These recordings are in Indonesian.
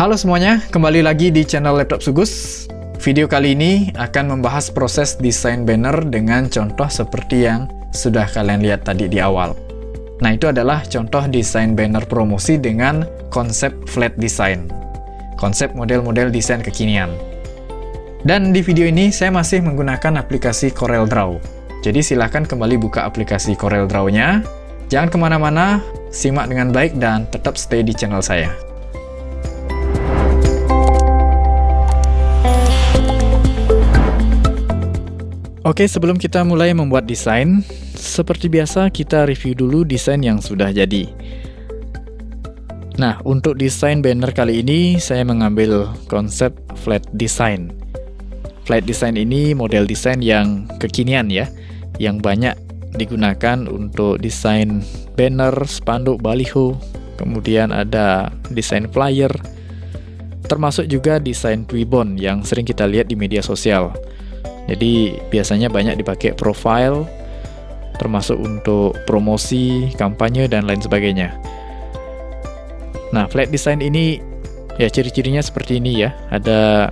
Halo semuanya, kembali lagi di channel Laptop Sugus. Video kali ini akan membahas proses desain banner dengan contoh seperti yang sudah kalian lihat tadi di awal. Nah, itu adalah contoh desain banner promosi dengan konsep flat design. Konsep model-model desain kekinian. Dan di video ini saya masih menggunakan aplikasi CorelDRAW. Jadi silahkan kembali buka aplikasi CorelDRAW-nya. Jangan kemana-mana, simak dengan baik dan tetap stay di channel saya. Oke, sebelum kita mulai membuat desain, seperti biasa kita review dulu desain yang sudah jadi. Nah, untuk desain banner kali ini saya mengambil konsep flat design. Flat design ini model desain yang kekinian ya, yang banyak digunakan untuk desain banner, spanduk, baliho, kemudian ada desain flyer, termasuk juga desain Twibbon yang sering kita lihat di media sosial. Jadi biasanya banyak dipakai profile, termasuk untuk promosi, kampanye, dan lain sebagainya. Nah, flat design ini ya ciri-cirinya seperti ini ya. Ada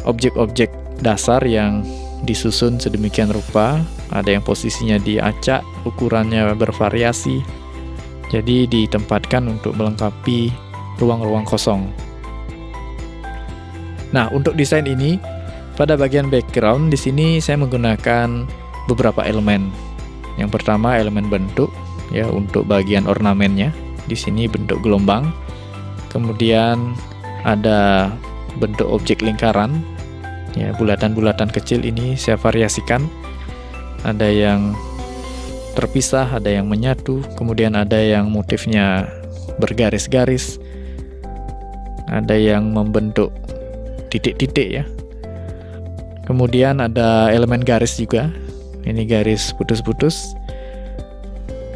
objek-objek dasar yang disusun sedemikian rupa, ada yang posisinya diacak, ukurannya bervariasi. Jadi ditempatkan untuk melengkapi ruang-ruang kosong. Nah, untuk desain ini pada bagian background di sini saya menggunakan beberapa elemen. Yang pertama elemen bentuk ya untuk bagian ornamennya. Di sini bentuk gelombang. Kemudian ada bentuk objek lingkaran. Ya, bulatan-bulatan kecil ini saya variasikan. Ada yang terpisah, ada yang menyatu, kemudian ada yang motifnya bergaris-garis. Ada yang membentuk titik-titik ya. Kemudian ada elemen garis juga. Ini garis putus-putus.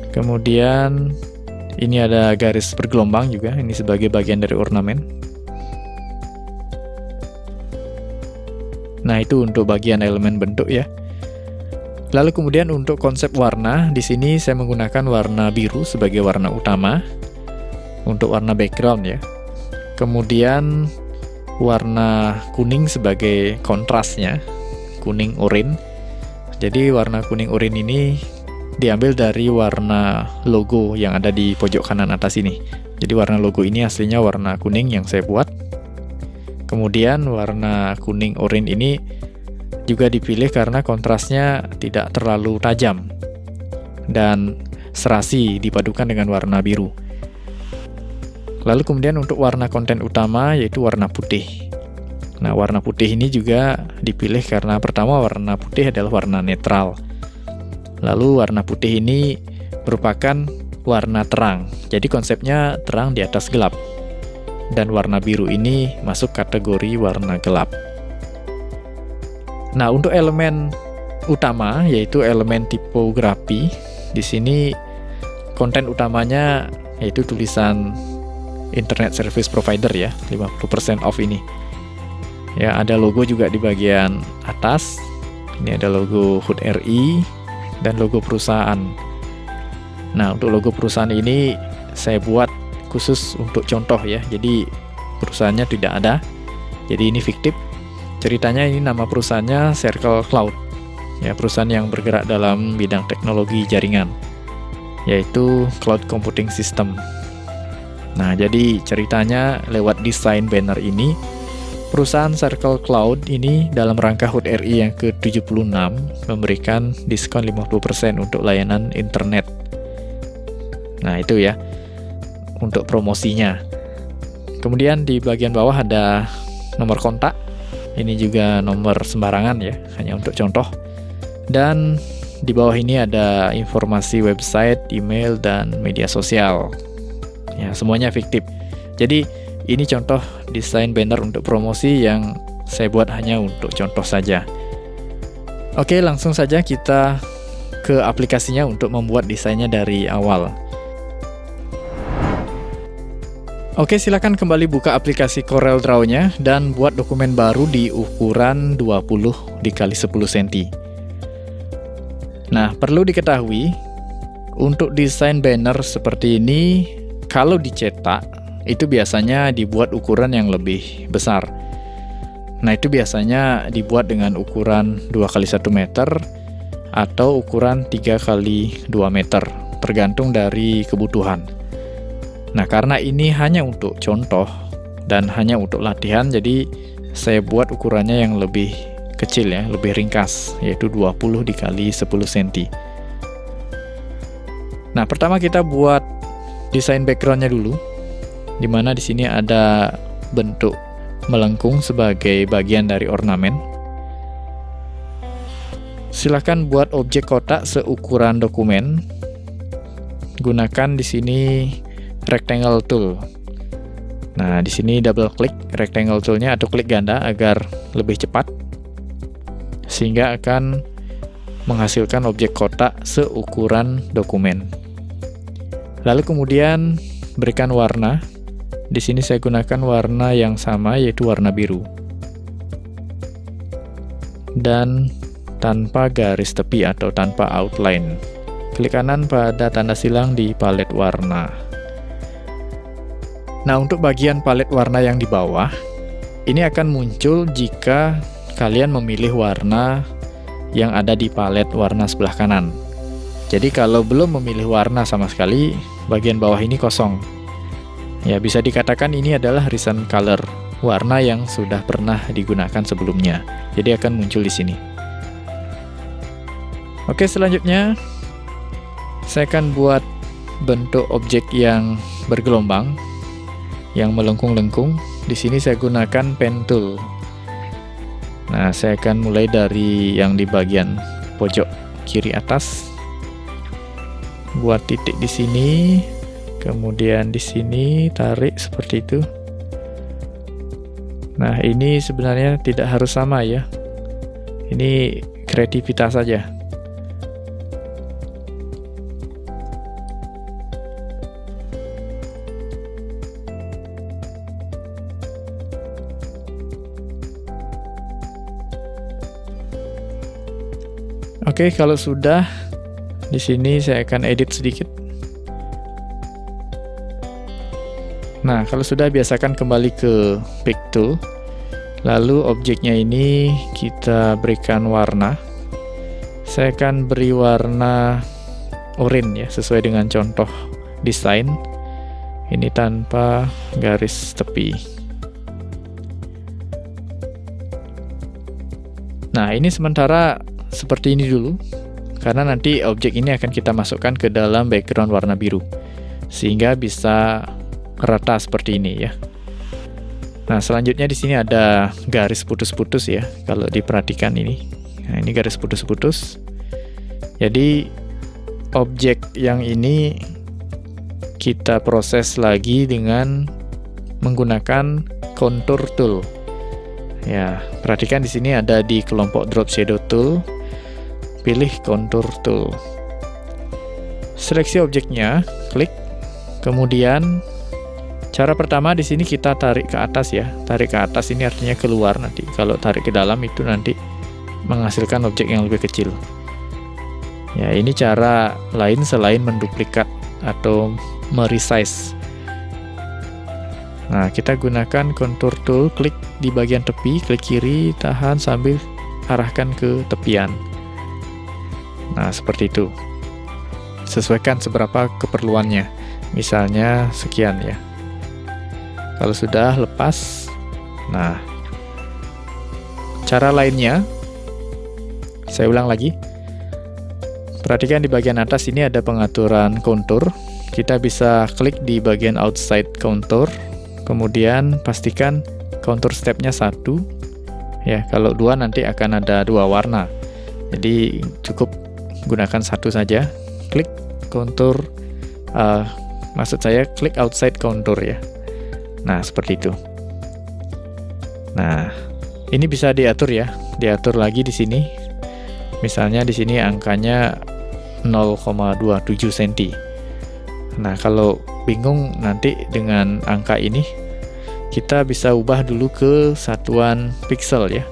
Kemudian ini ada garis bergelombang juga. Ini sebagai bagian dari ornamen. Nah, itu untuk bagian elemen bentuk ya. Lalu kemudian untuk konsep warna, di sini saya menggunakan warna biru sebagai warna utama untuk warna background ya. Kemudian warna kuning sebagai kontrasnya, kuning oranye. Jadi warna kuning oranye ini diambil dari warna logo yang ada di pojok kanan atas ini. Jadi warna logo ini aslinya warna kuning yang saya buat. Kemudian warna kuning oranye ini juga dipilih karena kontrasnya tidak terlalu tajam dan serasi dipadukan dengan warna biru. Lalu kemudian untuk warna konten utama yaitu warna putih. Nah, warna putih ini juga dipilih karena pertama warna putih adalah warna netral. Lalu warna putih ini merupakan warna terang. Jadi konsepnya terang di atas gelap. Dan warna biru ini masuk kategori warna gelap. Nah, untuk elemen utama yaitu elemen tipografi. Di sini konten utamanya yaitu tulisan Internet Service Provider ya, 50% off ini. Ya, ada logo juga di bagian atas. Ini ada logo HUT RI dan logo perusahaan. Nah, untuk logo perusahaan ini saya buat khusus untuk contoh ya. Jadi perusahaannya tidak ada. Jadi ini fiktif. Ceritanya ini nama perusahaannya Circle Cloud. Ya, perusahaan yang bergerak dalam bidang teknologi jaringan, yaitu Cloud Computing System. Nah, jadi ceritanya lewat desain banner ini, perusahaan Circle Cloud ini dalam rangka HUT RI yang ke-76 memberikan diskon 50% untuk layanan internet. Nah, itu ya untuk promosinya. Kemudian di bagian bawah ada nomor kontak. Ini juga nomor sembarangan ya, hanya untuk contoh. Dan di bawah ini ada informasi website, email, dan media sosial. Ya, semuanya fiktif. Jadi ini contoh desain banner untuk promosi yang saya buat hanya untuk contoh saja. Oke, langsung saja kita ke aplikasinya untuk membuat desainnya dari awal. Oke, silakan kembali buka aplikasi CorelDRAW-nya dan buat dokumen baru di ukuran 20 x 10 cm. Nah, perlu diketahui untuk desain banner seperti ini, kalau dicetak itu biasanya dibuat ukuran yang lebih besar. Nah, itu biasanya dibuat dengan ukuran 2x1 meter atau ukuran 3x2 meter, tergantung dari kebutuhan. Nah, karena ini hanya untuk contoh dan hanya untuk latihan, jadi saya buat ukurannya yang lebih kecil ya, lebih ringkas, yaitu 20 dikali 10 cm. Nah, pertama kita buat desain backgroundnya dulu, dimana di sini ada bentuk melengkung sebagai bagian dari ornamen. Silahkan buat objek kotak seukuran dokumen. Gunakan di sini rectangle tool. Nah, di sini double klik rectangle toolnya atau klik ganda agar lebih cepat, sehingga akan menghasilkan objek kotak seukuran dokumen. Lalu kemudian berikan warna. Di sini saya gunakan warna yang sama, yaitu warna biru. Dan tanpa garis tepi atau tanpa outline. Klik kanan pada tanda silang di palet warna. Nah, untuk bagian palet warna yang di bawah, ini akan muncul jika kalian memilih warna yang ada di palet warna sebelah kanan. Jadi kalau belum memilih warna sama sekali, bagian bawah ini kosong. Ya, bisa dikatakan ini adalah recent color, warna yang sudah pernah digunakan sebelumnya. Jadi akan muncul di sini. Oke, selanjutnya saya akan buat bentuk objek yang bergelombang, yang melengkung-lengkung. Di sini saya gunakan pen tool. Nah, saya akan mulai dari yang di bagian pojok kiri atas. Buat titik di sini. Kemudian di sini tarik seperti itu. Nah, ini sebenarnya tidak harus sama ya. Ini kreativitas saja. Oke, kalau sudah, di sini saya akan edit sedikit. Nah, kalau sudah, biasakan kembali ke pick tool. Lalu objeknya ini kita berikan warna. Saya akan beri warna oranye ya, sesuai dengan contoh desain. Ini tanpa garis tepi. Nah, ini sementara seperti ini dulu, karena nanti objek ini akan kita masukkan ke dalam background warna biru, sehingga bisa rata seperti ini ya. Nah, selanjutnya di sini ada garis putus-putus ya, kalau diperhatikan ini. Nah, ini garis putus-putus. Jadi objek yang ini kita proses lagi dengan menggunakan contour tool. Ya, perhatikan di sini ada di kelompok drop shadow tool. Pilih contour tool. Seleksi objeknya, klik. Kemudian cara pertama di sini kita tarik ke atas ya. Tarik ke atas ini artinya keluar nanti. Kalau tarik ke dalam itu nanti menghasilkan objek yang lebih kecil. Ya, ini cara lain selain menduplikat atau meresize. Nah, kita gunakan contour tool, klik di bagian tepi, klik kiri, tahan sambil arahkan ke tepian. Nah, seperti itu. Sesuaikan seberapa keperluannya. Misalnya sekian ya. Kalau sudah, lepas. Nah, cara lainnya, saya ulang lagi. Perhatikan di bagian atas ini ada pengaturan kontur. Kita bisa klik di bagian outside contour. Kemudian pastikan contour stepnya 1. Ya, kalau 2 nanti akan ada 2 warna. Jadi cukup gunakan 1 saja. Klik contour, maksud saya klik outside contour ya. Nah, seperti itu. Nah, ini bisa diatur ya. Diatur lagi di sini. Misalnya di sini angkanya 0,27 cm. Nah, kalau bingung nanti dengan angka ini, kita bisa ubah dulu ke satuan pixel ya.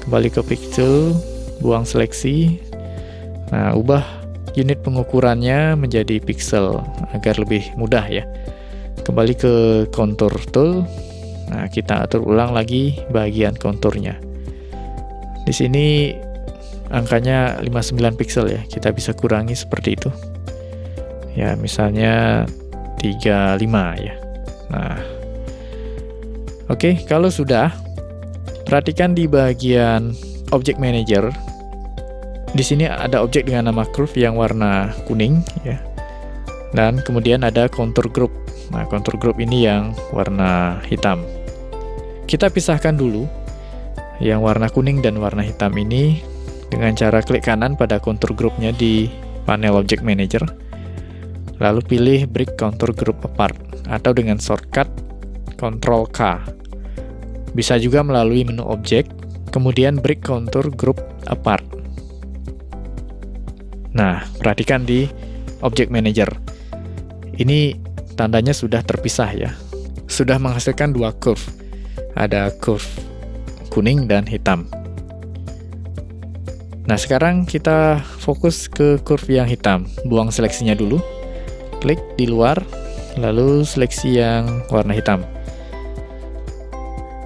Kembali ke pixel, buang seleksi. Nah, ubah unit pengukurannya menjadi pixel agar lebih mudah ya. Kembali ke contour tool. Nah, kita atur ulang lagi bagian konturnya. Di sini angkanya 59 pixel ya. Kita bisa kurangi seperti itu. Ya, misalnya 35 ya. Nah, oke, kalau sudah, perhatikan di bagian Object Manager. Di sini ada objek dengan nama curve yang warna kuning ya. Dan kemudian ada contour group. Nah, contour group ini yang warna hitam. Kita pisahkan dulu yang warna kuning dan warna hitam ini dengan cara klik kanan pada contour groupnya di panel Object Manager. Lalu pilih Break Contour Group Apart atau dengan shortcut Ctrl K. Bisa juga melalui menu Object, kemudian Break Contour Group Apart. Nah, perhatikan di Object Manager. Ini tandanya sudah terpisah ya. Sudah menghasilkan dua curve. Ada curve kuning dan hitam. Nah, sekarang kita fokus ke curve yang hitam. Buang seleksinya dulu. Klik di luar, lalu seleksi yang warna hitam.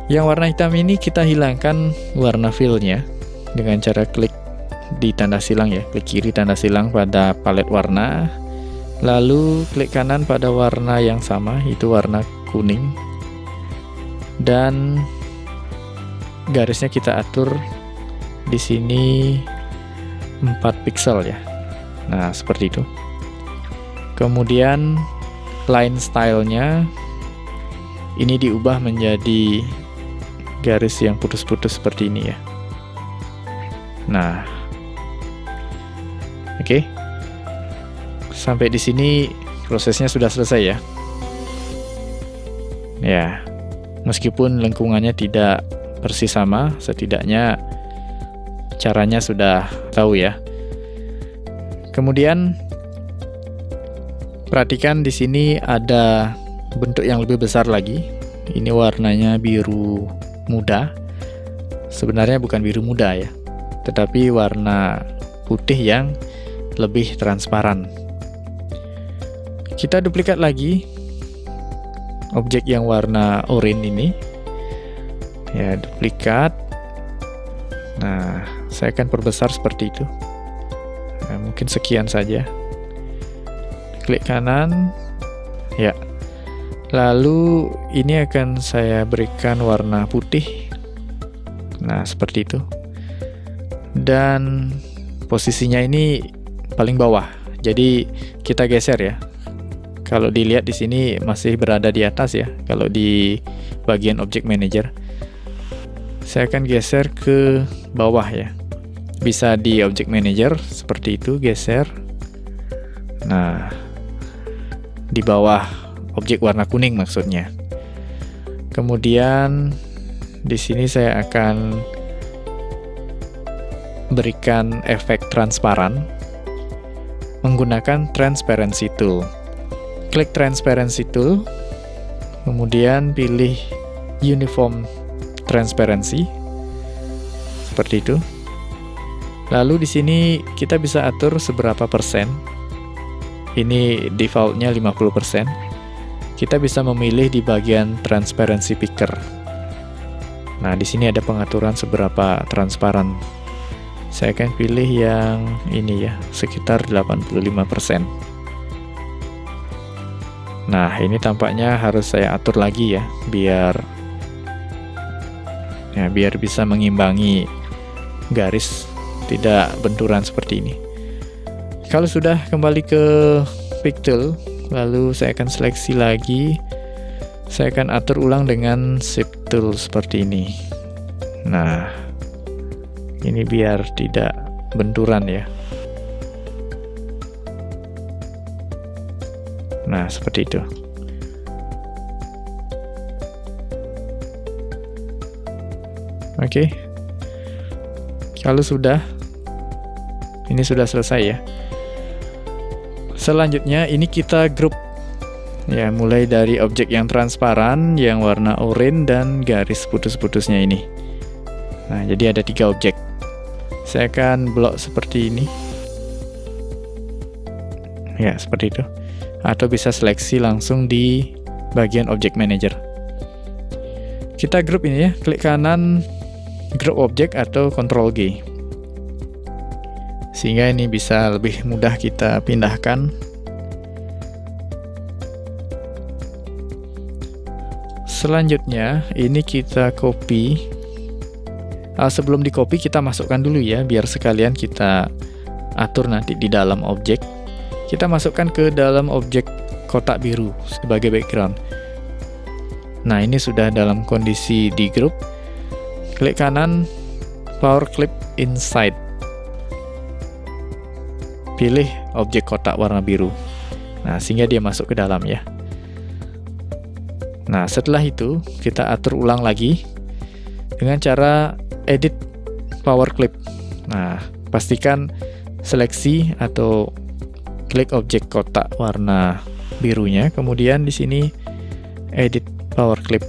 Yang warna hitam ini kita hilangkan warna fill-nya dengan cara klik di tanda silang ya. Klik kiri tanda silang pada palet warna. Lalu klik kanan pada warna yang sama, itu warna kuning. Dan garisnya kita atur di sini 4 pixel ya. Nah, seperti itu. Kemudian line style-nya ini diubah menjadi garis yang putus-putus seperti ini ya. Nah, oke. Sampai di sini prosesnya sudah selesai ya. Ya, meskipun lengkungannya tidak persis sama, setidaknya caranya sudah tahu ya. Kemudian perhatikan di sini ada bentuk yang lebih besar lagi. Ini warnanya biru muda. Sebenarnya bukan biru muda ya, tetapi warna putih yang lebih transparan. Kita duplikat lagi objek yang warna oranye ini. Ya, duplikat. Nah, saya akan perbesar seperti itu. Nah, mungkin sekian saja. Klik kanan. Ya. Lalu ini akan saya berikan warna putih. Nah, seperti itu. Dan posisinya ini paling bawah. Jadi kita geser ya. Kalau dilihat di sini masih berada di atas ya. Kalau di bagian Object Manager, saya akan geser ke bawah ya. Bisa di Object Manager seperti itu, geser. Nah, di bawah objek warna kuning maksudnya. Kemudian di sini saya akan berikan efek transparan menggunakan Transparency Tool. Klik Transparency Tool, kemudian pilih Uniform Transparency, seperti itu. Lalu di sini kita bisa atur seberapa persen. Ini defaultnya 50%. Kita bisa memilih di bagian Transparency Picker. Nah, di sini ada pengaturan seberapa transparan. Saya akan pilih yang ini ya, sekitar 85%. Nah, ini tampaknya harus saya atur lagi ya, biar bisa mengimbangi garis, tidak benturan seperti ini. Kalau sudah, kembali ke Pick Tool, lalu saya akan seleksi lagi. Saya akan atur ulang dengan Shift Tool seperti ini. Nah, ini biar tidak benturan ya. Nah, seperti itu. Oke. Kalau sudah, ini sudah selesai ya. Selanjutnya ini kita grup. Ya, mulai dari objek yang transparan, yang warna oranye, dan garis putus-putusnya ini. Nah, jadi ada 3 objek. Saya akan blok seperti ini. Ya, seperti itu. Atau bisa seleksi langsung di bagian Object Manager. Kita grup ini ya, klik kanan Group Object atau Ctrl G. Sehingga ini bisa lebih mudah kita pindahkan. Selanjutnya, ini kita copy. Sebelum di copy, kita masukkan dulu ya, biar sekalian kita atur nanti di dalam objek. Kita masukkan ke dalam objek kotak biru sebagai background. Nah, ini sudah dalam kondisi di grup. Klik kanan, Power Clip Inside. Pilih objek kotak warna biru. Nah, sehingga dia masuk ke dalam ya. Nah, setelah itu kita atur ulang lagi dengan cara edit power clip. Nah, pastikan seleksi atau klik objek kotak warna birunya, kemudian di sini edit power clip.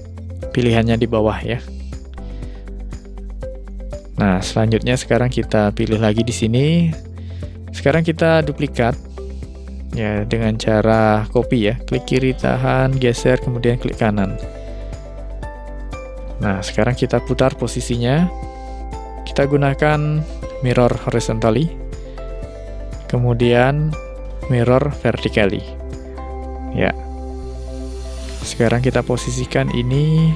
Pilihannya di bawah ya. Nah, selanjutnya sekarang kita pilih lagi di sini. Sekarang kita duplikat ya dengan cara copy ya. Klik kiri, tahan, geser, kemudian klik kanan. Nah, sekarang kita putar posisinya. Kita gunakan mirror horizontally, kemudian mirror vertically. Ya. Sekarang kita posisikan ini.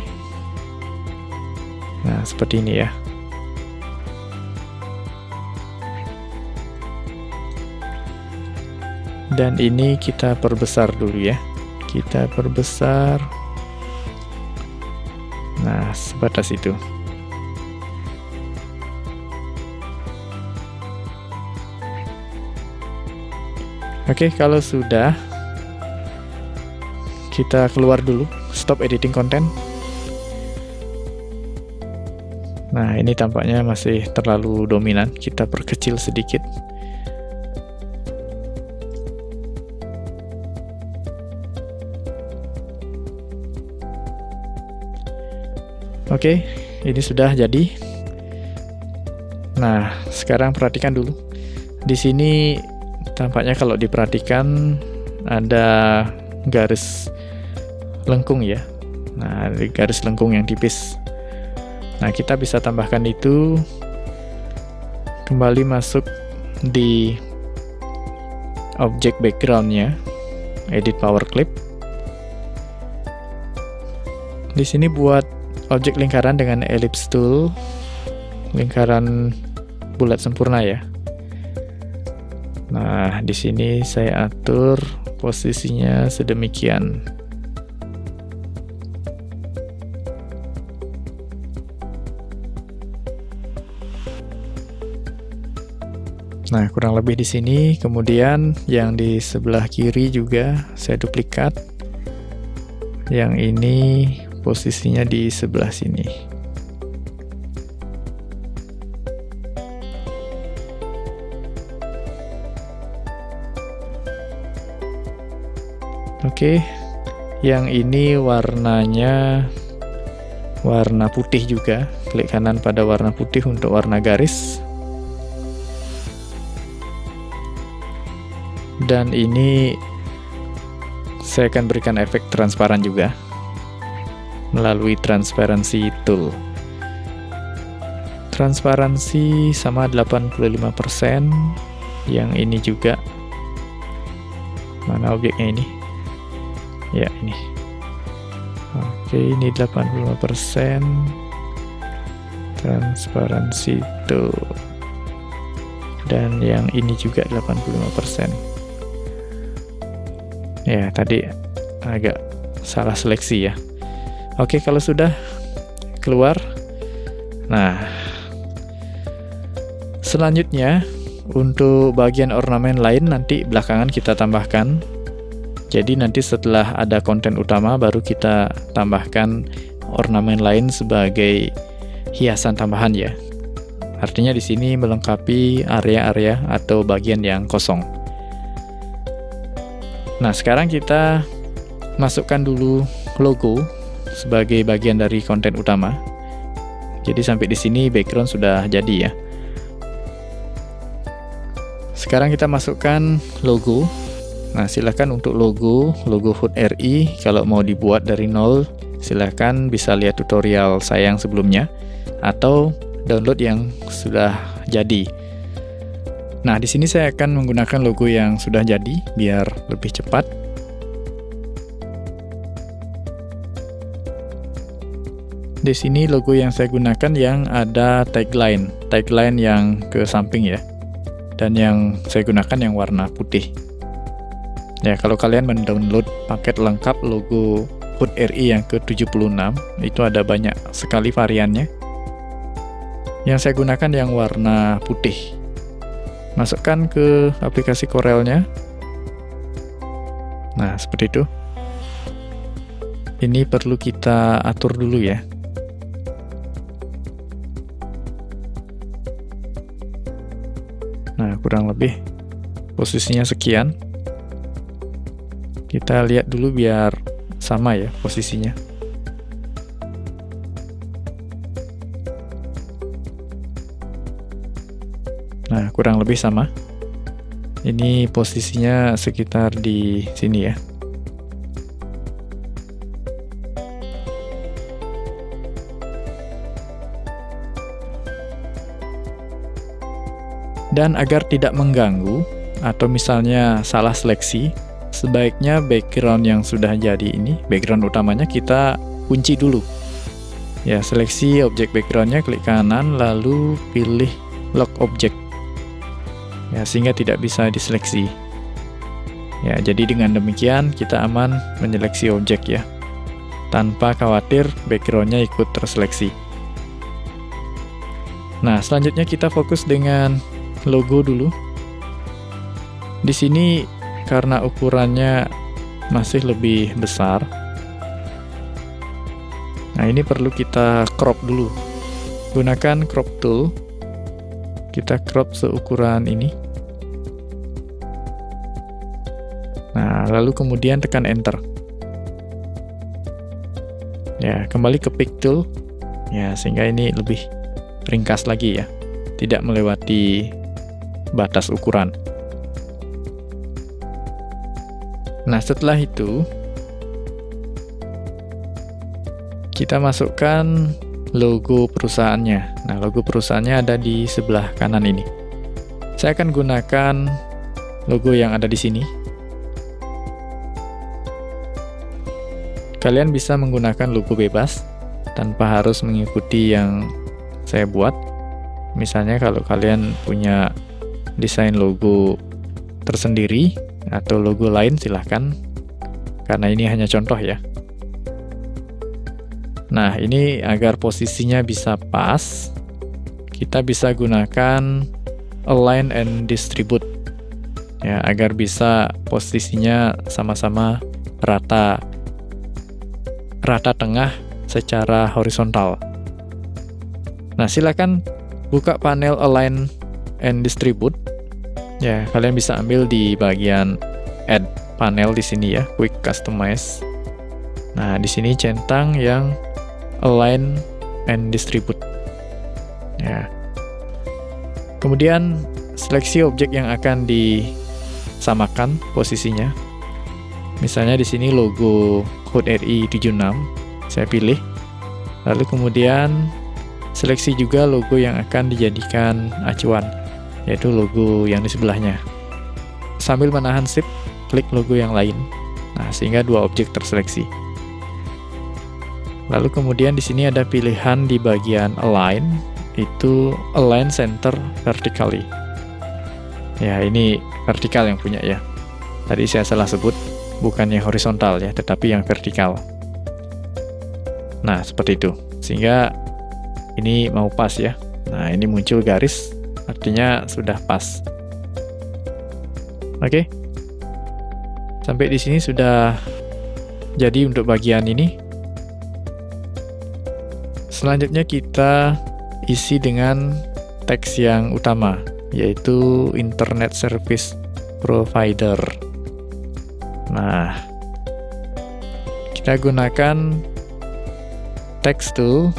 Nah, seperti ini ya. Dan ini kita perbesar dulu ya. Kita perbesar. Nah, sebatas itu. Oke, kalau sudah, kita keluar dulu, stop editing content. Nah, ini tampaknya masih terlalu dominan, kita perkecil sedikit. Oke, ini sudah jadi. Nah, sekarang perhatikan dulu. Di sini tampaknya kalau diperhatikan ada garis lengkung ya. Nah, ada garis lengkung yang tipis. Nah, kita bisa tambahkan itu. Kembali masuk di objek background-nya, edit power clip. Di sini buat objek lingkaran dengan ellipse tool, lingkaran bulat sempurna ya. Nah, di sini saya atur posisinya sedemikian. Nah, kurang lebih di sini. Kemudian yang di sebelah kiri juga saya duplikat. Yang ini posisinya di sebelah sini. Oke, yang ini warnanya warna putih juga. Klik kanan pada warna putih untuk warna garis. Dan ini saya akan berikan efek transparan juga melalui transparency tool. Transparansi sama 85%. Yang ini juga. Mana objeknya ini? Ya, ini. Oke, ini 85%. Transparansi tool. Dan yang ini juga 85%. Ya, tadi agak salah seleksi ya. Oke, kalau sudah keluar. Nah, selanjutnya untuk bagian ornamen lain nanti belakangan kita tambahkan. Jadi nanti setelah ada konten utama baru kita tambahkan ornamen lain sebagai hiasan tambahan ya. Artinya di sini melengkapi area-area atau bagian yang kosong. Nah, sekarang kita masukkan dulu logo sebagai bagian dari konten utama. Jadi sampai di sini background sudah jadi ya. Sekarang kita masukkan logo. Nah, silakan untuk logo HUT RI kalau mau dibuat dari nol, silakan bisa lihat tutorial saya yang sebelumnya atau download yang sudah jadi. Nah, di sini saya akan menggunakan logo yang sudah jadi biar lebih cepat. Di sini logo yang saya gunakan yang ada tagline yang ke samping ya. Dan yang saya gunakan yang warna putih. Ya, kalau kalian mendownload paket lengkap logo HUT RI yang ke-76, itu ada banyak sekali variannya. Yang saya gunakan yang warna putih. Masukkan ke aplikasi Corel-nya. Nah, seperti itu. Ini perlu kita atur dulu ya. Nah, kurang lebih posisinya sekian. Kita lihat dulu biar sama ya posisinya. Nah, kurang lebih sama. Ini posisinya sekitar di sini ya. Dan agar tidak mengganggu, atau misalnya salah seleksi, sebaiknya background yang sudah jadi ini, background utamanya kita kunci dulu. Ya, seleksi objek backgroundnya, klik kanan, lalu pilih lock object. Ya, sehingga tidak bisa diseleksi. Ya, jadi dengan demikian kita aman menyeleksi objek ya, tanpa khawatir backgroundnya ikut terseleksi. Nah, selanjutnya kita fokus dengan logo dulu. Di sini karena ukurannya masih lebih besar, nah ini perlu kita crop dulu. Gunakan crop tool, kita crop seukuran ini. Nah, lalu kemudian tekan enter. Ya, kembali ke pick tool. Ya, sehingga ini lebih ringkas lagi ya, tidak melewati batas ukuran. Nah, setelah itu kita masukkan logo perusahaannya. Nah, logo perusahaannya ada di sebelah kanan ini. Saya akan gunakan logo yang ada di sini. Kalian bisa menggunakan logo bebas tanpa harus mengikuti yang saya buat. Misalnya kalau kalian punya desain logo tersendiri atau logo lain, silahkan, karena ini hanya contoh ya. Nah, ini agar posisinya bisa pas, kita bisa gunakan align and distribute ya, agar bisa posisinya sama-sama rata tengah secara horizontal. Nah, silakan buka panel align and distribute. Ya, kalian bisa ambil di bagian add panel di sini ya, quick customize. Nah, di sini centang yang align and distribute. Ya. Kemudian seleksi objek yang akan disamakan posisinya. Misalnya di sini logo HUT RI 76, saya pilih. Lalu kemudian seleksi juga logo yang akan dijadikan acuan, yaitu logo yang di sebelahnya. Sambil menahan shift, klik logo yang lain. Nah, sehingga dua objek terseleksi. Lalu kemudian di sini ada pilihan di bagian align, itu align center vertically. Ya, ini vertikal yang punya ya. Tadi saya salah sebut, bukannya horizontal ya, tetapi yang vertikal. Nah, seperti itu. Sehingga ini mau pas ya. Nah, ini muncul garis, artinya sudah pas. Oke. Sampai di sini sudah jadi untuk bagian ini. Selanjutnya kita isi dengan teks yang utama, yaitu Internet Service Provider. Nah, kita gunakan text tool.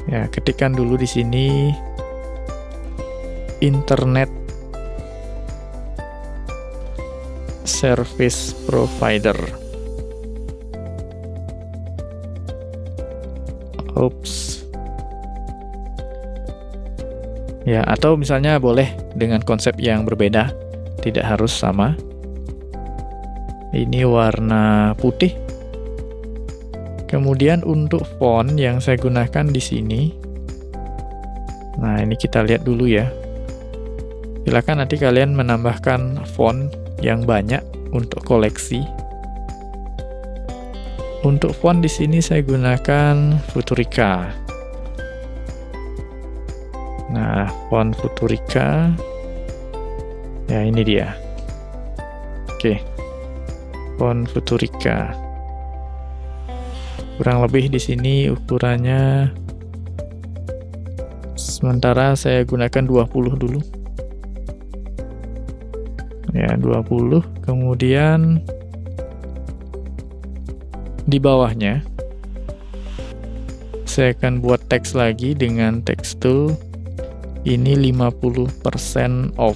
Ya, ketikkan dulu di sini service provider. Oops. Ya, atau misalnya boleh dengan konsep yang berbeda, tidak harus sama. Ini warna putih. Kemudian untuk font yang saya gunakan di sini, nah ini kita lihat dulu ya. Silakan nanti kalian menambahkan font yang banyak untuk koleksi. Untuk font di sini saya gunakan Futurica. Nah, font Futurica. Ya, ini dia. Oke. Font Futurica. Kurang lebih di sini ukurannya, sementara saya gunakan 20 dulu. Ya, 20. Kemudian di bawahnya saya akan buat teks lagi dengan text tool. Ini 50% off.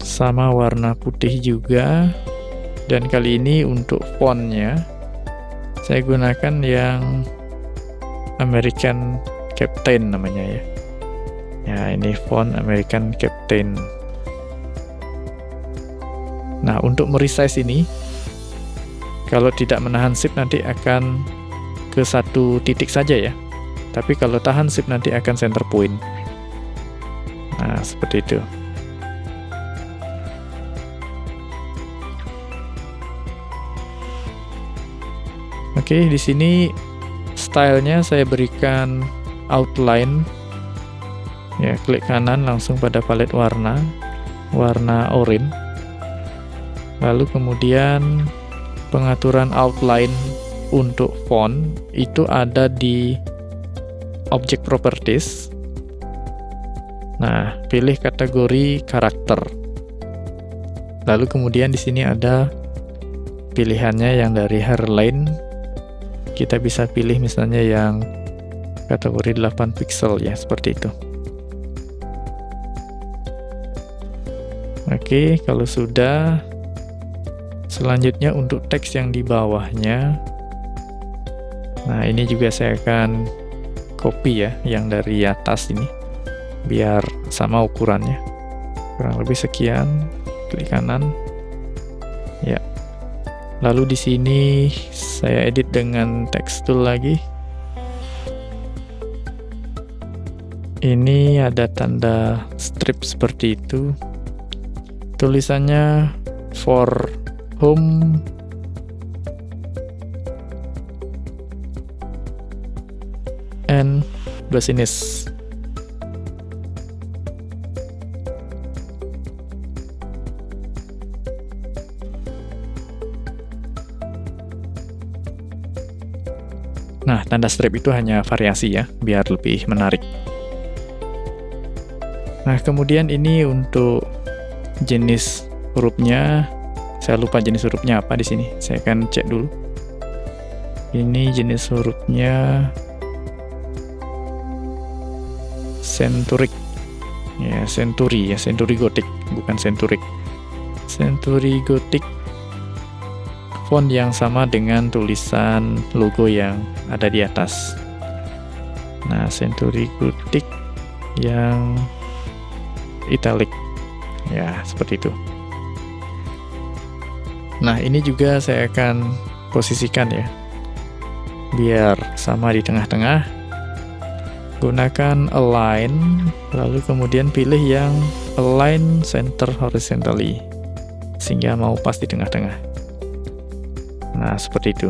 Sama warna putih juga. Dan kali ini untuk fontnya saya gunakan yang American Captain namanya ya. Ya, ini font American Captain. Nah, untuk meresize ini, kalau tidak menahan shift nanti akan ke satu titik saja ya. Tapi kalau tahan shift nanti akan center point. Nah, seperti itu. Oke, di sini stylenya saya berikan outline. Ya, klik kanan langsung pada palet warna oranye. Lalu kemudian pengaturan outline untuk font itu ada di object properties. Nah, pilih kategori karakter. Lalu kemudian di sini ada pilihannya yang dari hairline. Kita bisa pilih misalnya yang kategori 8 pixel ya, seperti itu. Oke, kalau sudah, selanjutnya untuk teks yang di bawahnya. Nah, ini juga saya akan copy ya, yang dari atas ini, biar sama ukurannya. Kurang lebih sekian, klik kanan. Ya. Lalu di sini saya edit dengan text tool lagi. Ini ada tanda strip seperti itu. Tulisannya for home and business. Nah, tanda strip itu hanya variasi ya, biar lebih menarik. Nah, kemudian ini untuk jenis hurufnya, saya lupa jenis hurufnya apa di sini. Saya akan cek dulu. Ini jenis hurufnya Centuric. Ya, Century ya, Century Gothic, bukan Centuric. Century Gothic. Font yang sama dengan tulisan logo yang ada di atas. Nah, Century Gothic yang italic. Ya, seperti itu. Nah, ini juga saya akan posisikan ya, biar sama di tengah-tengah. Gunakan align, lalu kemudian pilih yang align center horizontally, sehingga mau pas di tengah-tengah. Nah, seperti itu.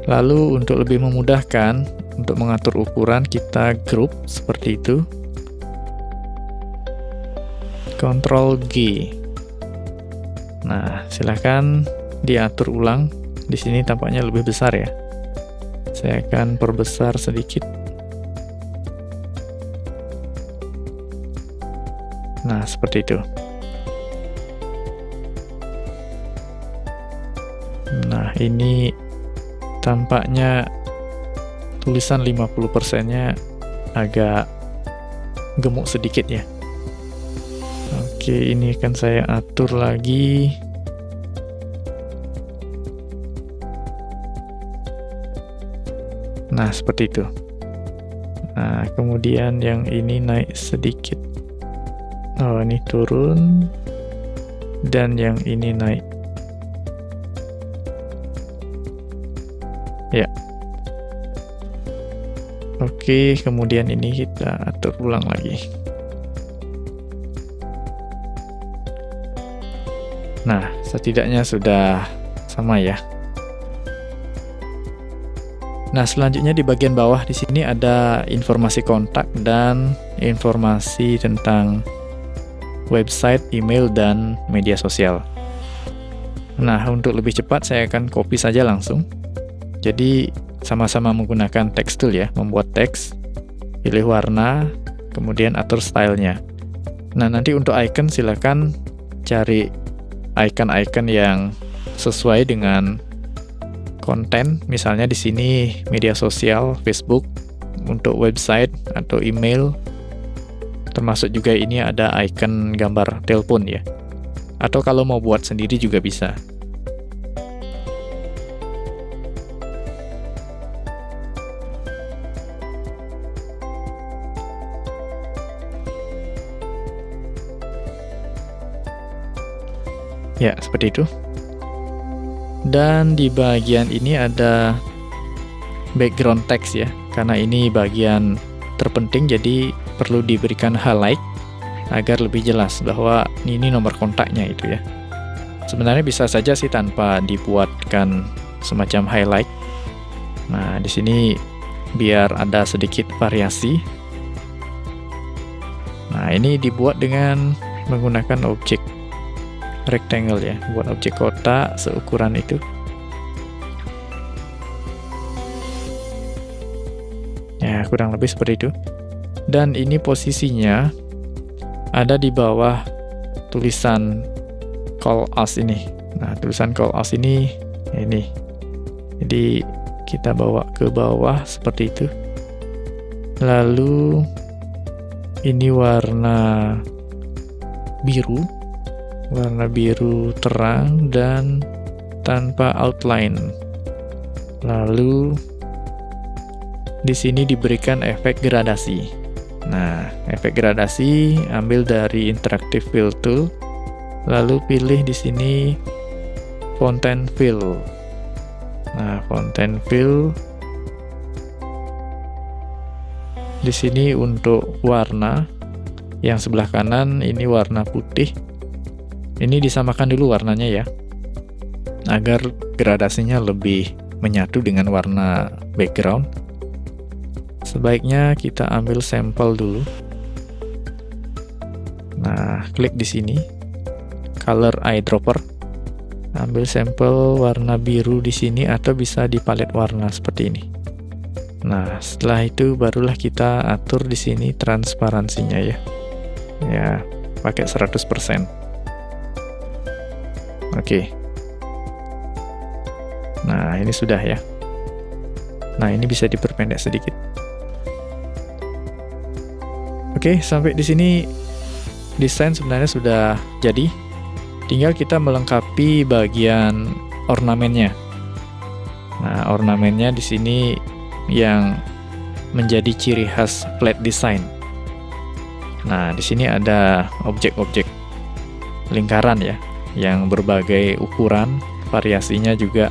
Lalu untuk lebih memudahkan, untuk mengatur ukuran, kita group seperti itu. Ctrl G. Nah, silahkan diatur ulang. Di sini tampaknya lebih besar ya. Saya akan perbesar sedikit. Nah, seperti itu. Nah, ini tampaknya tulisan 50%-nya agak gemuk sedikit ya. Oke, ini akan saya atur lagi. Nah, seperti itu. Nah, kemudian yang ini naik sedikit. Oh, ini turun. Dan yang ini naik. Ya. Oke, kemudian ini kita atur ulang lagi. Nah, setidaknya sudah sama ya. Nah, selanjutnya di bagian bawah di sini ada informasi kontak dan informasi tentang website, email, dan media sosial. Nah, untuk lebih cepat saya akan copy saja langsung. Jadi, sama-sama menggunakan text tool ya, membuat teks, pilih warna, kemudian atur stylenya. Nah, nanti untuk icon silakan cari icon-icon yang sesuai dengan konten, misalnya di sini media sosial, Facebook, untuk website atau email, termasuk juga ini ada icon gambar telepon ya. Atau kalau mau buat sendiri juga bisa. Ya, seperti itu. Dan di bagian ini ada background text ya, karena ini bagian terpenting jadi perlu diberikan highlight agar lebih jelas bahwa ini nomor kontaknya itu ya. Sebenarnya bisa saja sih tanpa dibuatkan semacam highlight. Nah, di sini biar ada sedikit variasi. Nah, ini dibuat dengan menggunakan objek rectangle ya, buat objek kotak seukuran itu. Ya, kurang lebih seperti itu. Dan ini posisinya ada di bawah tulisan call us ini. Nah, tulisan call us ini. Jadi kita bawa ke bawah seperti itu. Lalu ini warna biru. Warna biru terang dan tanpa outline. Lalu di sini diberikan efek gradasi. Nah, efek gradasi ambil dari Interactive Fill Tool. Lalu pilih di sini Fontaine Fill. Nah, Fontaine Fill di sini untuk warna. Yang sebelah kanan ini warna putih. Ini disamakan dulu warnanya ya, agar gradasinya lebih menyatu dengan warna background. Sebaiknya kita ambil sampel dulu. Nah, klik di sini, color eyedropper. Ambil sampel warna biru di sini atau bisa di palet warna seperti ini. Nah, setelah itu barulah kita atur di sini transparansinya ya. Ya, pakai 100%. Oke. Nah, ini sudah ya. Nah, ini bisa diperpendek sedikit. Oke, sampai di sini desain sebenarnya sudah jadi. Tinggal kita melengkapi bagian ornamennya. Nah, ornamennya di sini yang menjadi ciri khas flat design. Nah, di sini ada objek-objek lingkaran ya, yang berbagai ukuran, variasinya juga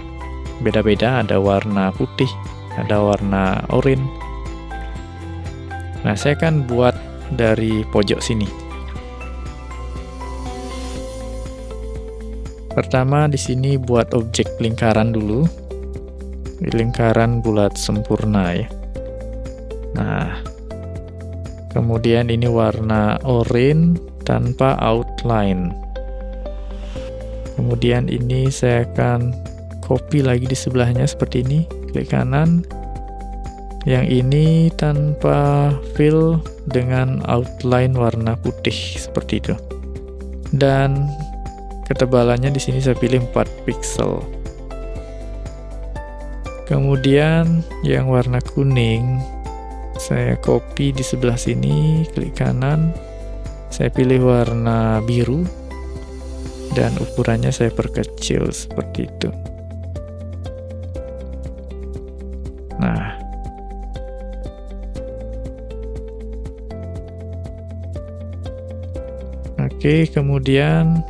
beda-beda, ada warna putih, ada warna oranye. Nah, saya akan buat dari pojok sini. Pertama di sini buat objek lingkaran dulu. Lingkaran bulat sempurna ya. Nah, kemudian ini warna oranye tanpa outline. Kemudian ini saya akan copy lagi di sebelahnya seperti ini, klik kanan. Yang ini tanpa fill dengan outline warna putih seperti itu. Dan ketebalannya di sini saya pilih 4 pixel. Kemudian yang warna kuning Saya copy di sebelah sini, klik kanan, saya pilih warna biru, dan ukurannya saya perkecil seperti itu. Nah, oke, kemudian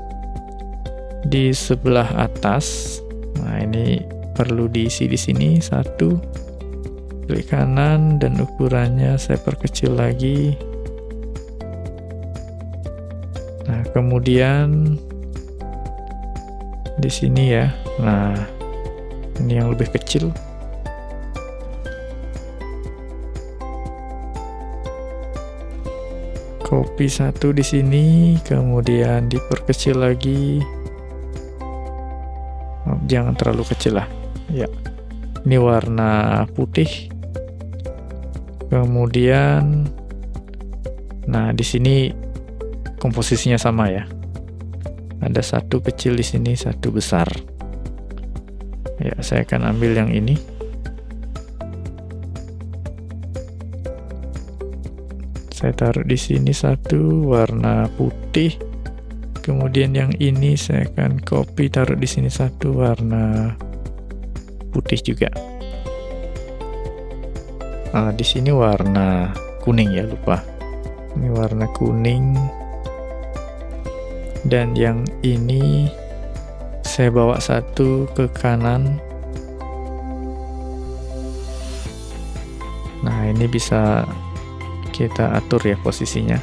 di sebelah atas, nah ini perlu diisi di sini, satu, klik kanan dan ukurannya saya perkecil lagi. Nah, kemudian di sini ya, nah ini yang lebih kecil. Copy satu di sini, kemudian diperkecil lagi. Oh, jangan terlalu kecil lah. Ya, ini warna putih. Kemudian, nah di sini komposisinya sama ya. Ada satu kecil di sini, satu besar. Ya, saya akan ambil yang ini. Saya taruh di sini satu warna putih. Kemudian yang ini saya akan copy, taruh di sini satu warna putih juga. Di sini warna kuning ya, lupa. Ini warna kuning. Dan yang ini saya bawa satu ke kanan. Nah, ini bisa kita atur ya posisinya.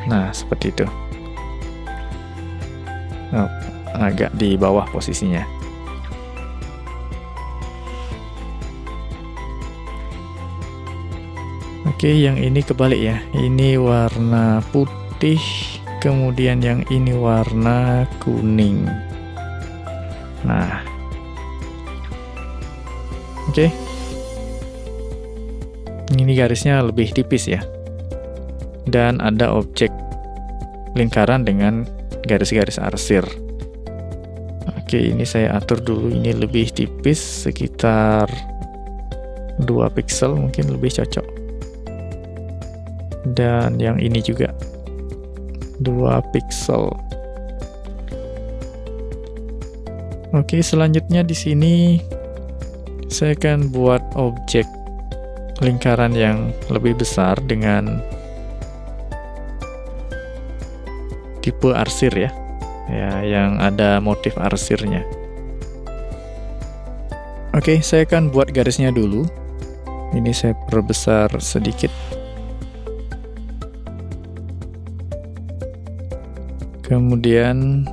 Nah, seperti itu. Oh, agak di bawah posisinya. Oke, yang ini kebalik ya. Ini warna putih, kemudian yang ini warna kuning. Nah, oke. Ini garisnya lebih tipis ya. Dan ada objek lingkaran dengan garis-garis arsir. Oke, ini saya atur dulu. Ini lebih tipis, sekitar 2 pixel mungkin lebih cocok. Dan yang ini juga 2 pixel. Oke, selanjutnya di sini saya akan buat objek lingkaran yang lebih besar dengan tipe arsir ya. Ya, yang ada motif arsirnya. Oke, saya akan buat garisnya dulu. Ini saya perbesar sedikit. Kemudian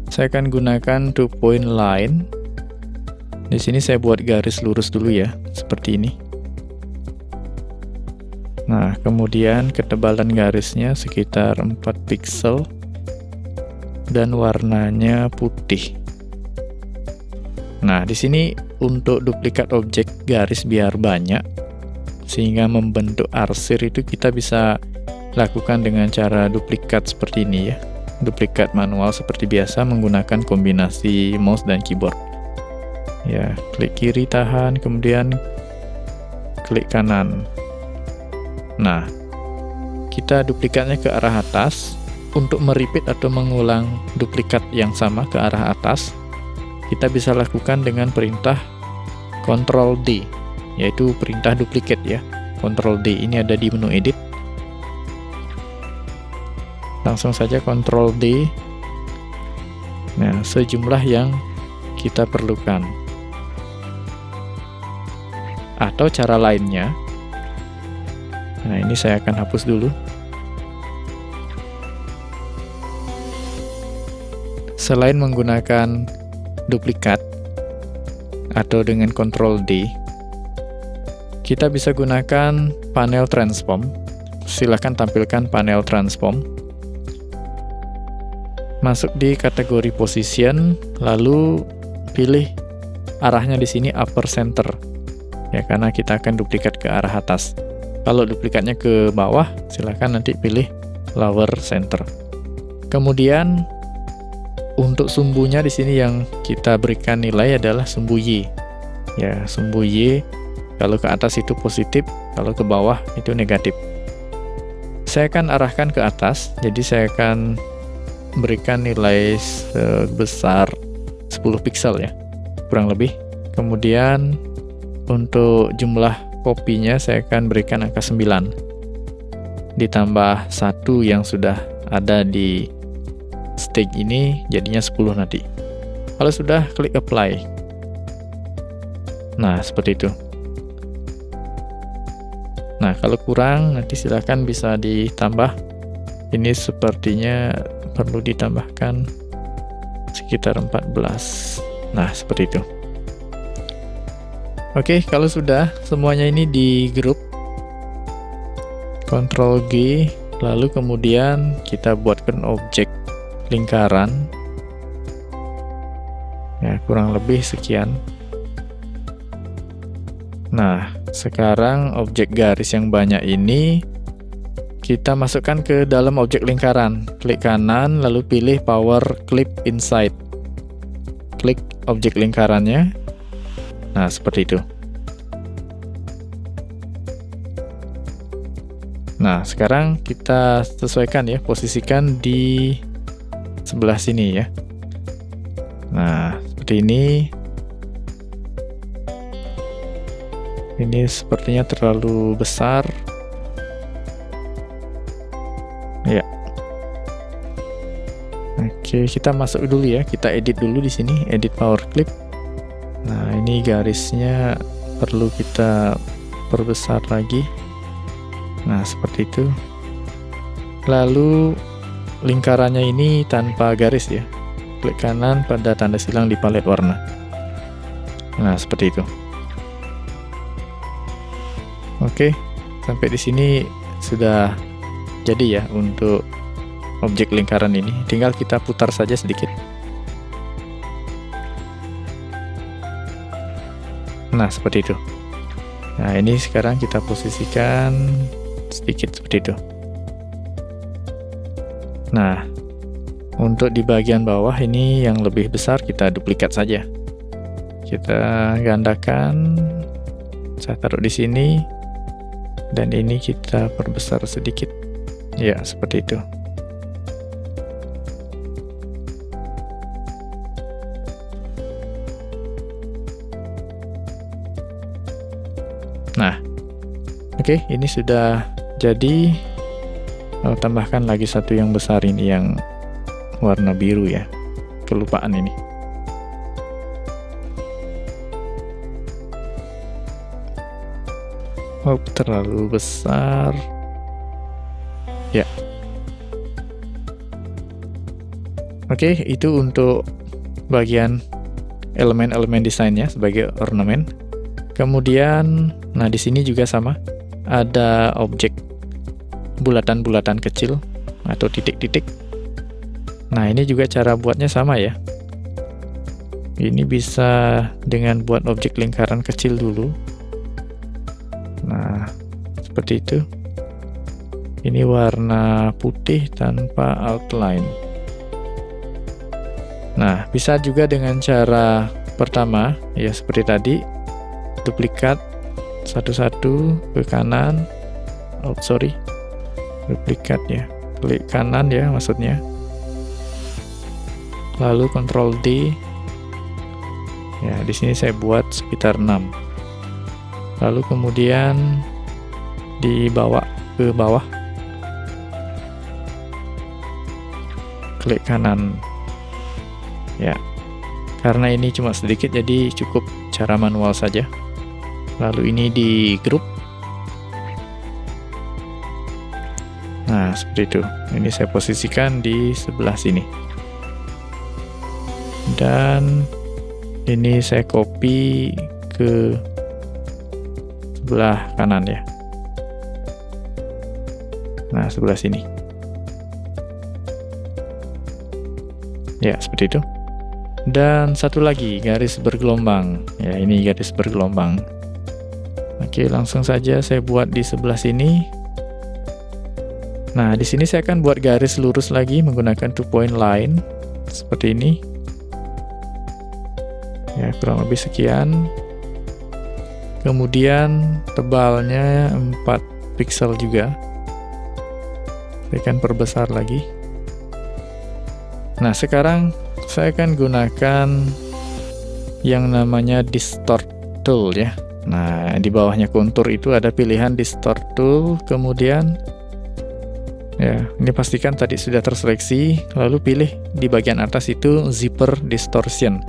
saya akan gunakan 2 point line. Di sini saya buat garis lurus dulu ya, seperti ini. Nah, kemudian ketebalan garisnya sekitar 4 pixel dan warnanya putih. Nah, di sini untuk duplikat objek garis biar banyak sehingga membentuk arsir itu kita bisa lakukan dengan cara duplikat seperti ini ya. Duplikat manual seperti biasa menggunakan kombinasi mouse dan keyboard. Ya, klik kiri tahan, kemudian klik kanan. Nah, kita duplikatnya ke arah atas. Untuk merepeat atau mengulang duplikat yang sama ke arah atas, kita bisa lakukan dengan perintah Ctrl D, yaitu perintah duplikat ya. Ctrl D ini ada di menu edit. Langsung saja Ctrl D. Nah, sejumlah yang kita perlukan. Atau cara lainnya, nah ini saya akan hapus dulu. Selain menggunakan duplikat atau dengan Ctrl D, kita bisa gunakan panel transform. Silakan tampilkan panel transform. Masuk di kategori position, lalu pilih arahnya di sini upper center. Ya, karena kita akan duplikat ke arah atas. Kalau duplikatnya ke bawah, silakan nanti pilih lower center. Kemudian untuk sumbunya di sini yang kita berikan nilai adalah sumbu Y. Ya, sumbu Y Kalau ke atas itu positif, kalau ke bawah itu negatif. Saya akan arahkan ke atas, jadi saya akan berikan nilai sebesar 10 piksel ya, kurang lebih. Kemudian untuk jumlah kopinya saya akan berikan angka 9. Ditambah 1 yang sudah ada di stage ini, jadinya 10 nanti. Kalau sudah, klik apply. Nah, seperti itu. Nah, kalau kurang, nanti silahkan bisa ditambah. Ini sepertinya perlu ditambahkan sekitar 14. Nah, seperti itu. Oke, kalau sudah, semuanya ini di grup. Ctrl G, lalu kemudian kita buatkan objek lingkaran. Ya, kurang lebih sekian. Nah, sekarang objek garis yang banyak ini kita masukkan ke dalam objek lingkaran. Klik kanan, lalu pilih Power Clip Inside. Klik objek lingkarannya. Nah, seperti itu. Nah, sekarang kita sesuaikan ya, posisikan di sebelah sini ya. Nah, seperti ini. Ini sepertinya terlalu besar. Ya. Oke, kita masuk dulu ya. Kita edit dulu di sini, edit power clip. Nah, ini garisnya perlu kita perbesar lagi. Nah, seperti itu. Lalu lingkarannya ini tanpa garis ya. Klik kanan pada tanda silang di palet warna. Nah, seperti itu. Oke, sampai di sini sudah jadi ya untuk objek lingkaran ini. Tinggal kita putar saja sedikit. Nah, seperti itu. Nah, ini sekarang kita posisikan sedikit seperti itu. Nah, untuk di bagian bawah ini yang lebih besar kita duplikat saja. Kita gandakan, saya taruh di sini, dan ini kita perbesar sedikit. Ya, seperti itu. Nah, oke, ini sudah jadi. Tambahkan lagi satu yang besar ini, yang warna biru ya. Kelupaan ini. Oh, terlalu besar. Ya. Oke, itu untuk bagian elemen-elemen desainnya sebagai ornamen. Kemudian, nah di sini juga sama. Ada objek bulatan-bulatan kecil atau titik-titik. Nah, ini juga cara buatnya sama ya. Ini bisa dengan buat objek lingkaran kecil dulu. Nah, seperti itu. Ini warna putih tanpa outline. Nah, bisa juga dengan cara pertama, ya seperti tadi. Duplikat satu-satu ke kanan. Oh, sorry. Duplikat ya. Klik kanan ya maksudnya. Lalu Ctrl D. Ya, di sini saya buat sekitar 6. Lalu kemudian dibawa ke bawah. Klik kanan. Ya. Karena ini cuma sedikit jadi cukup cara manual saja. Lalu ini di grup. Nah, seperti itu. Ini saya posisikan di sebelah sini. Dan ini saya copy ke sebelah kanan ya. Nah, sebelah sini. Ya, seperti itu. Dan satu lagi, garis bergelombang. Ya, ini garis bergelombang. Oke, langsung saja saya buat di sebelah sini. Nah, di sini saya akan buat garis lurus lagi menggunakan 2-point line seperti ini. Ya, kurang lebih sekian. Kemudian tebalnya 4 pixel juga. Saya akan perbesar lagi. Nah, sekarang saya akan gunakan yang namanya distort tool ya. Nah, di bawahnya kontur itu ada pilihan distort tool, kemudian ya, ini pastikan tadi sudah terseleksi, lalu pilih di bagian atas itu zipper distortion.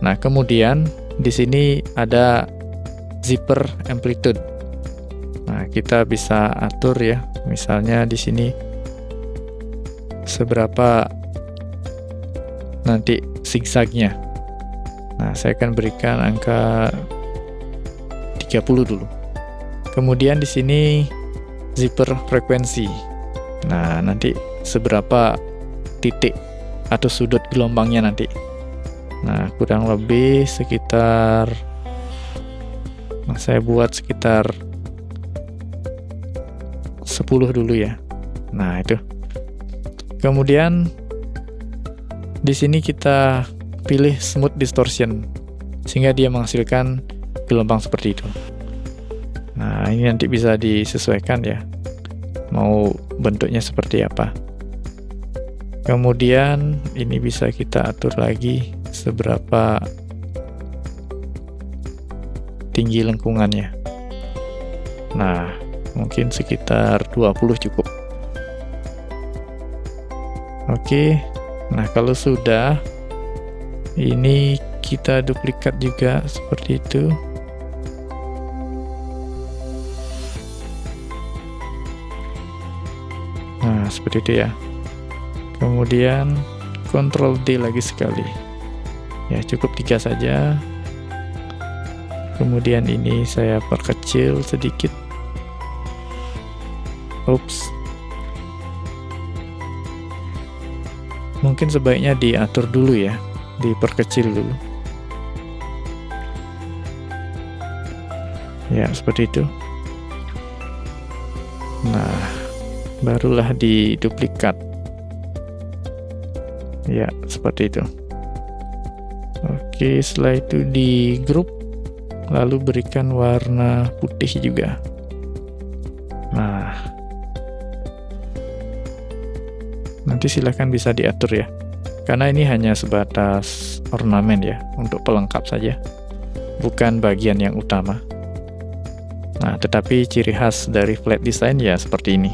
Nah, kemudian di sini ada zipper amplitude. Nah, kita bisa atur ya, misalnya di sini seberapa nanti zigzagnya. Nah, saya akan berikan angka 30 dulu. Kemudian di sini zipper frekuensi. Nah, nanti seberapa titik atau sudut gelombangnya nanti. Nah, kurang lebih sekitar, saya buat sekitar 10 dulu ya. Nah, itu. Kemudian di sini kita pilih smooth distortion sehingga dia menghasilkan gelombang seperti itu. Nah, ini nanti bisa disesuaikan ya, mau bentuknya seperti apa. Kemudian ini bisa kita atur lagi seberapa tinggi lengkungannya. Nah, mungkin sekitar 20 cukup. Oke, nah kalau sudah, ini kita duplikat juga seperti itu. Nah, seperti itu ya. Kemudian Ctrl D lagi sekali. Ya, cukup 3 saja. Kemudian ini saya perkecil sedikit. Ups. Mungkin sebaiknya diatur dulu ya, diperkecil dulu. Ya, seperti itu. Nah, barulah diduplikat. Ya, seperti itu. Oke, setelah itu di grup, lalu berikan warna putih juga. Nah, nanti silahkan bisa diatur ya, karena ini hanya sebatas ornamen ya, untuk pelengkap saja, bukan bagian yang utama. Nah, tetapi ciri khas dari flat design ya seperti ini.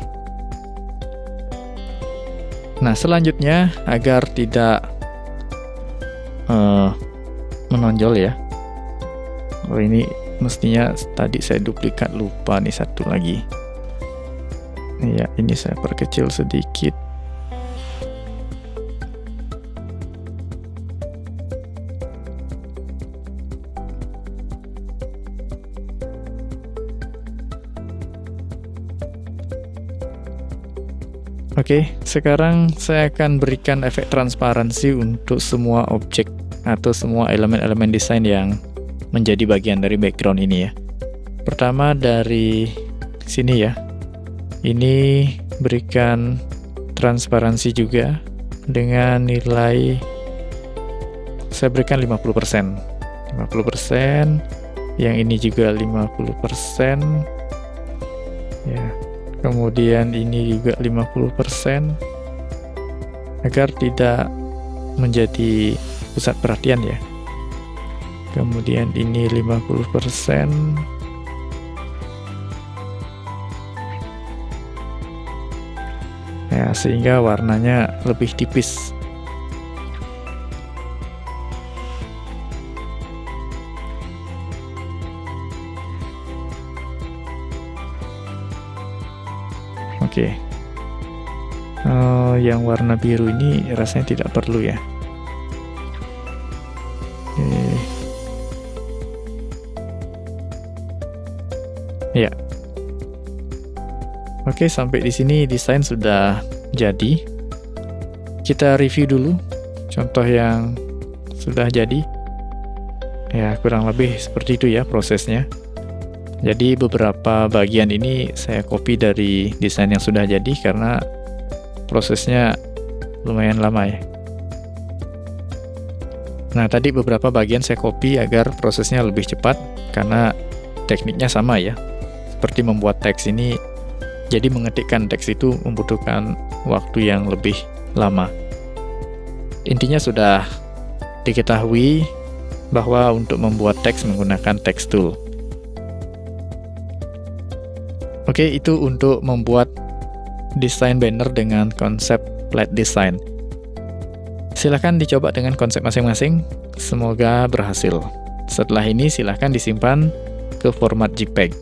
Nah, selanjutnya agar tidak menonjol ya. Oh, ini mestinya tadi saya duplikat, lupa nih satu lagi. Ya, ini saya perkecil sedikit. Oke, sekarang saya akan berikan efek transparansi untuk semua objek atau semua elemen-elemen desain yang menjadi bagian dari background ini ya. Pertama dari sini ya. Ini berikan transparansi juga dengan nilai, saya berikan 50%. 50%, yang ini juga 50%. Ya. Kemudian ini juga 50%, agar tidak menjadi pusat perhatian ya. Kemudian ini 50%. Ya, sehingga warnanya lebih tipis. Oke. Yang warna biru ini rasanya tidak perlu ya. Ya. Oke, sampai di sini desain sudah jadi. Kita review dulu contoh yang sudah jadi. Ya, kurang lebih seperti itu ya prosesnya. Jadi beberapa bagian ini saya copy dari desain yang sudah jadi karena prosesnya lumayan lama ya. Nah, tadi beberapa bagian saya copy agar prosesnya lebih cepat, karena tekniknya sama ya. Seperti membuat teks ini, jadi mengetikkan teks itu membutuhkan waktu yang lebih lama. Intinya sudah diketahui bahwa untuk membuat teks menggunakan text tool. Oke, itu untuk membuat desain banner dengan konsep flat design. Silahkan dicoba dengan konsep masing-masing, semoga berhasil. Setelah ini silahkan disimpan ke format JPEG.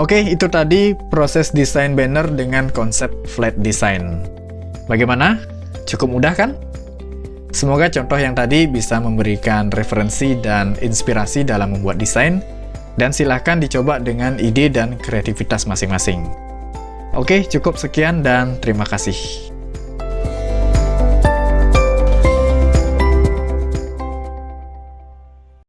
Oke, itu tadi proses desain banner dengan konsep flat design. Bagaimana? Cukup mudah kan? Semoga contoh yang tadi bisa memberikan referensi dan inspirasi dalam membuat desain, dan silahkan dicoba dengan ide dan kreativitas masing-masing. Oke, cukup sekian dan terima kasih.